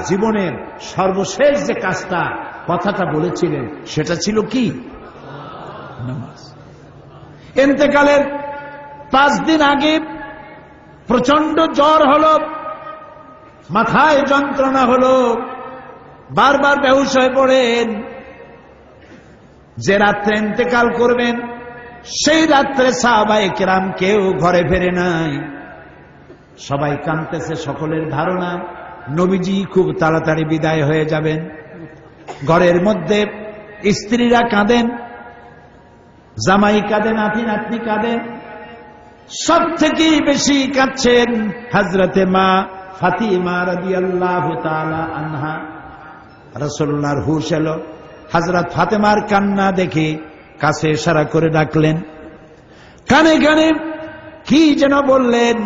জীবনের সর্বশেষ যে কাজটা কথাটা বলেছিলেন সেটা ছিল কি? নামাজ। ইন্তেকালের 5 দিন আগে প্রচন্ড জ্বর হলো, মাথায় যন্ত্রণা হলো, বারবার বেহুশ হয়ে পড়েন। যে রাত্রে ইন্তেকাল করবেন সেই রাত্রে সাহাবায়ে কেরাম কেউ ঘরে ফেরে নাই, সবাই কাঁদতেছে। সকলের ধারণা নবীজি খুব তাড়াতাড়ি বিদায় হয়ে যাবেন। ঘরের মধ্যে স্ত্রীরা কাঁদেন, জামাই কাঁদে, নাতি নাতনি কাঁদেন। সব থেকে বেশি কাঁদছেন হযরতে মা ফাতিমা রাদিয়াল্লাহু তাআলা আনহা। রাসূলুল্লাহর হুশ এলো, হযরত ফাতেমার কান্না দেখে কাছে ইশারা করে ডাকলেন, কানে কানে কি যেন বললেন।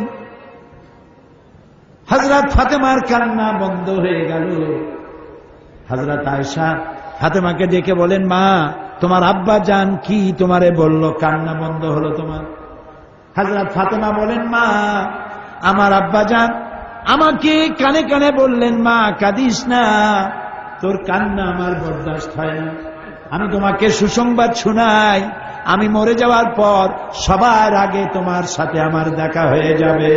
হযরত ফাতেমার কান্না বন্ধ হয়ে গেল। হযরত আয়েশা ফাতেমাকে ডেকে বলেন, মা, তোমার আব্বা জান কি তোমারে বলল, কান্না বন্ধ হলো তোমার? হযরত ফাতেমা বলেন, মা, আমার আব্বা জান আমাকে কানে কানে বললেন, মা কাঁদিস না, তোর কান্না আমার বরদাস্ত হয় না। আমি তোমাকে সুসংবাদ শোনাই, আমি মরে যাওয়ার পর সবার আগে তোমার সাথে আমার দেখা হয়ে যাবে।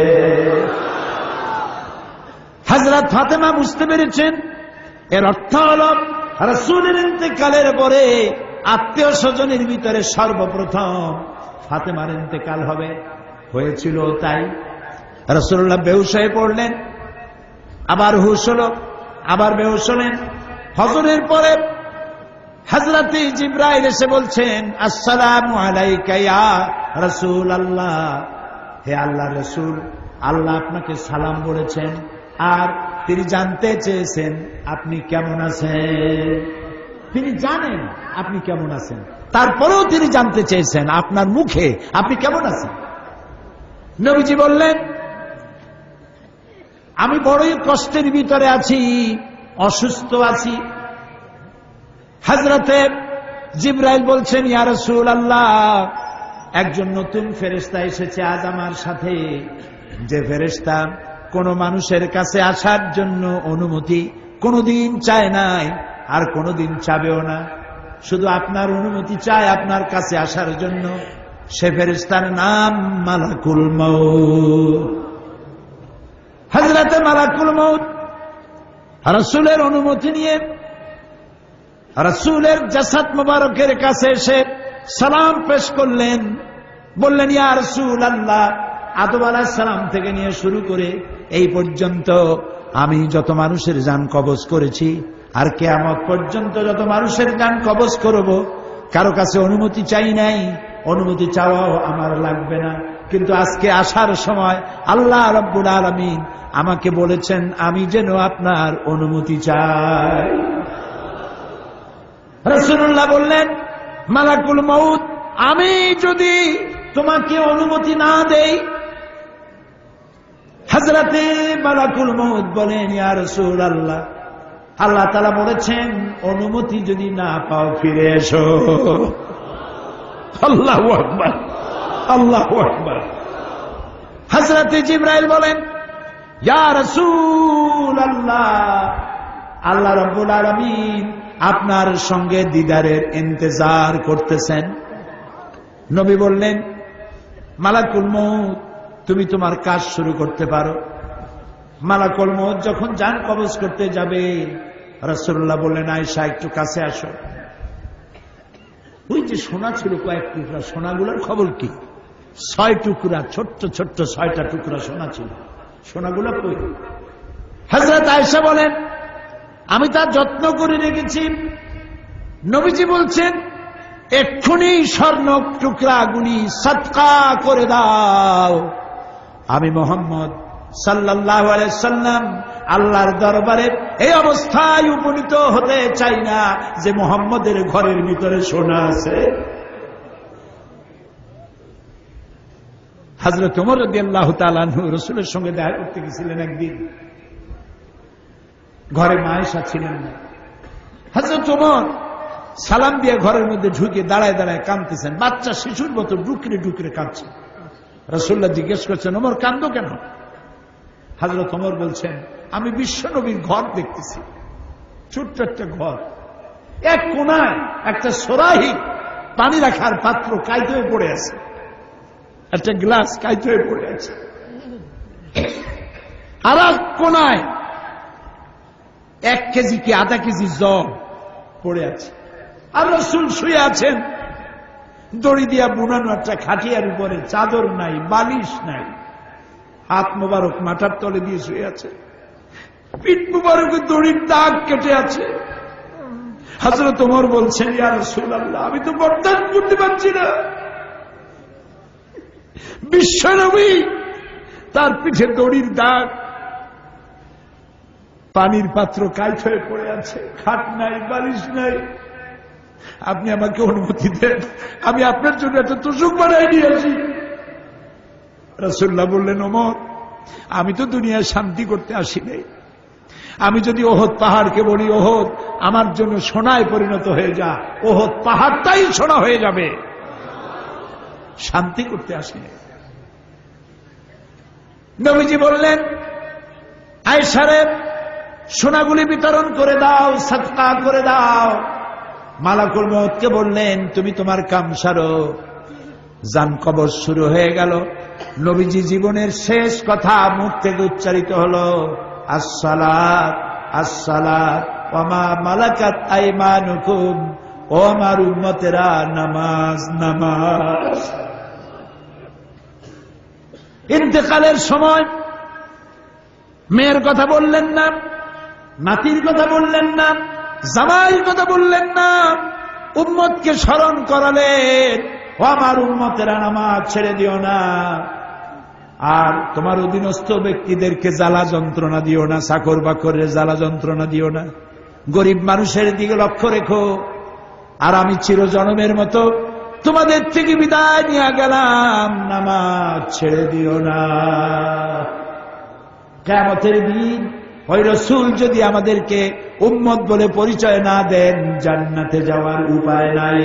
হযরত ফাতেমা বুঝতে পেরেছেন এর অর্থ হল রাসূলের ইন্তেকালের পরে আত্মীয় স্বজনের ভিতরে সর্বপ্রথম ফাতেমার ইন্তেকাল হবে। হয়েছিল তাই। রাসূলুল্লাহ বেহুশ হয়ে পড়লেন, আবার হুশ হলো, আবার বেহুশ হলেন। হজরের পরে হযরত জিবরাইল এসে বলছেন, আসসালামু আলাইকা ইয়া রাসূলুল্লাহ, হে আল্লাহর রাসূল, আল্লাহ আপনাকে সালাম বলেছেন আর তিনি জানতে চেয়েছেন আপনি কেমন আছেন। তিনি জানেন আপনি কেমন আছেন, তারপরেও তিনি জানতে চেয়েছেন আপনার মুখে আপনি কেমন আছেন। নবীজি বললেন, আমি বড়ই কষ্টের ভিতরে আছি, অসুস্থ আছি। হযরতে জিবরাইল বলছেন, ইয়া রাসূলুল্লাহ, একজন নতুন ফেরেশতা এসেছে আজ আমার সাথে, যে ফেরেশতা কোন মানুষের কাছে আসার জন্য অনুমতি কোনদিন চায় নাই আর কোনদিন চাবেও না, শুধু আপনার অনুমতি চায় আপনার কাছে আসার জন্য। সে ফেরেশতার নাম মালাকুল মউত। হযরতে মালাকুল মউত রাসূলের অনুমতি নিয়ে রাসূলের জাসাদ মুবারকের কাছে এসে সালাম পেশ করলেন। বললেন, ইয়া রাসূলুল্লাহ, আদম আলাইহিস সালাম থেকে নিয়ে শুরু করে এই পর্যন্ত আমি যত মানুষের জান কবজ করেছি আর কিয়ামত পর্যন্ত যত মানুষের জান কবজ করব, কারো কাছে অনুমতি চাই নাই, অনুমতি চাওয়াও আমার লাগবে না। কিন্তু আজকে আসার সময় আল্লাহ রাব্বুল আলামিন আমাকে বলেছেন আমি যেন আপনার অনুমতি চাই। রাসূলুল্লাহ বললেন, মালাকুল মউত, আমি যদি তোমাকে অনুমতি না দেই? হযরতে মালাকুল মউত বলেন, ইয়া রাসূলুল্লাহ, আল্লাহ তাআলা বলেছেন অনুমতি যদি না পাও ফিরে এসো। আল্লাহু আকবার, আল্লাহু আকবার। হযরতে জিবরাইল বলেন, ইয়া রাসূলুল্লাহ, আল্লাহ রাব্বুল আলামিন আপনার সঙ্গে দিদারের ইন্তজার করতেছেন। নবী বললেন, মালাকুল মউত, তুমি তোমার কাজ শুরু করতে পারো। মালাকুল মউত যখন জান কবজ করতে যাবে, রাসূলুল্লাহ বললেন, আয়েশা একটু কাছে আসো। ওই যে সোনা ছিল কয়েক টুকরা, সোনাগুলোর খবর কি? 6 টুকরা, ছোট্ট ছোট্ট 6টা টুকরা সোনা ছিল, সোনাগুলো কই? হযরত আয়েশা বলেন, আমি তার যত্ন করে রেখেছি। নবীজি বলছেন, এক্ষুনি স্বর্ণ টুকরাগুলি সদকা করে দাও। আমি মুহাম্মদ সাল্লাল্লাহু আলাইহি সাল্লাম আল্লাহর দরবারে এই অবস্থায় উপনীত হতে চাই না যে মুহাম্মদের ঘরের ভিতরে সোনা আছে। হযরত ওমর রাদিয়াল্লাহু তাআলা আনহু রাসূলের সঙ্গে দেখা করতে গেছিলেন একদিন। ঘরে মা আয়েশা ছিলেন না। হযরত ওমর সালাম দিয়ে ঘরের মধ্যে ঢুকে দাঁড়ায় দাঁড়ায় কাঁদতেছেন, বাচ্চা শিশুর মতো ডুকরে ডুকরে কাঁদছে। রাসূলুল্লাহ জিজ্ঞেস করছেন, ওমর কাঁদো কেন? হযরত ওমর বলছেন, আমি বিশ্বনবীর ঘর দেখতেছি, ছোট্ট একটা ঘর, এক কোনায় একটা সরাহি পানি রাখার পাত্র কাইতে হয়ে পড়ে আছে, একটা গ্লাস কাইতে হয়ে পড়ে আছে, আর এক কোনায় 1 কেজি কি আধা কেজি জল পড়ে আছে, আর রাসূল শুয়ে আছেন দড়ি দিয়া বুনানো একটা খাটিয়ার উপরে, চাদর নাই, বালিশ নাই, হাত মোবারক মাথার তলে দিয়ে শুয়ে আছে, পিঠ মোবারকে দড়ির দাগ কেটে আছে। হযরত ওমর বলছেন, ইয়া রাসূলুল্লাহ, আমি তো বরদাস্ত করতে পারছি না, বিশ্বনবী তার পিঠে দড়ির দাগ, পানির পাত্র কাইত হয়ে পড়ে আছে, খাট নাই, বালিশ নাই, আপনি আমাকে অনুমতি দেন, আমি আপনার জন্য একটা তোষক বানাই নিয়ে আসি। রাসূলুল্লাহ বললেন, ওমর, আমি তো দুনিয়ায় শান্তি করতে আসি নাই, আমি যদি ওহদ পাহাড়কে বলি, ওহদ আমার জন্য সোনায় পরিণত হয়ে যা, ওহদ পাহাড়টাই সোনা হয়ে যাবে, শান্তি করতে আসি নাই। নবীজি বললেন, আয়েশারে সোনাগুলি বিতরণ করে দাও, সাদকা করে দাও। মালাকুল মউতকে বললেন, তুমি তোমার কাম সারো। জান কবর শুরু হয়ে গেল। নবীজি জীবনের শেষ কথা মুখ থেকে উচ্চারিত হলো, আসসালাত আসসালাত ওয়া মা মালাকাত আইমানুকুম, ও আমার উম্মতেরা, নামাজ নামাজ। ইন্তেকালের সময় মেয়ের কথা বললেন না, নাতির কথা বললেন না, জামাইয়ের কথা বললেন না, উম্মতকে স্মরণ করালেন, ও আমার উম্মতেরা, নামাজ ছেড়ে দিও না, আর তোমার অধীনস্থ ব্যক্তিদেরকে জ্বালা যন্ত্রণা দিও না, চাকর বাকরের জ্বালা যন্ত্রণা দিও না, গরিব মানুষের দিকে লক্ষ্য রেখো। আর আমি চিরজনমের মতো তোমাদের থেকে বিদায় নিয়ে গেলাম, নামাজ ছেড়ে দিও না। কিয়ামতের দিন ওই রাসূল যদি আমাদেরকে উম্মত বলে পরিচয় না দেন, জান্নাতে যাওয়ার উপায় নাই।